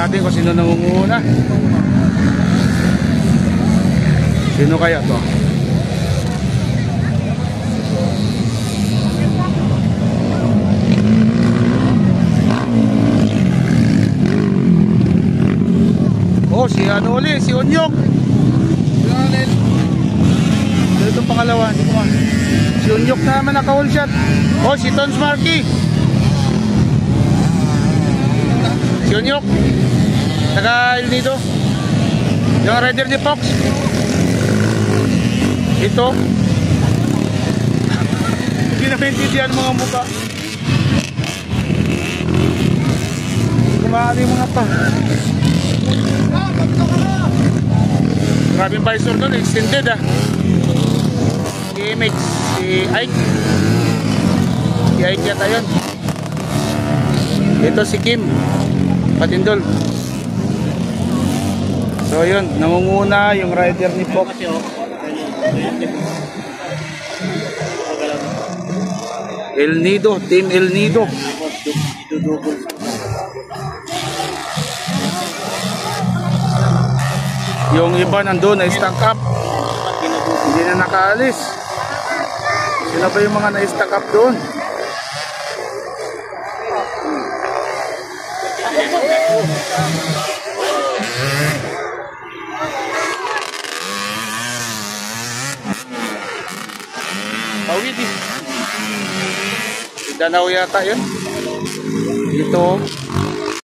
natin kung sino nangunguna. Sino kaya to? Oh, si ano ulit, si Onyok. Ito itong pangalawa, hindi ko man. Si Onyok naman naka-all shot. Oh, si Tons Marky. Si Onyok. Taga El Nido. Yung rider ni Fox. Ito. Hindi na maintindihan mga mukha. Kumahali mga pa. Maraming visor doon, extended ah. Si MX, si Ike. Si Ike yata yun. Ito si Kim Patindol. So yun, nangunguna yung rider ni Fox. El Nido, Team El Nido. Yung iba nandun na stack up. Hindi na nakaalis. Sila ba yung mga na-stack up doon? Tawid eh. Danau yata yun. Dito.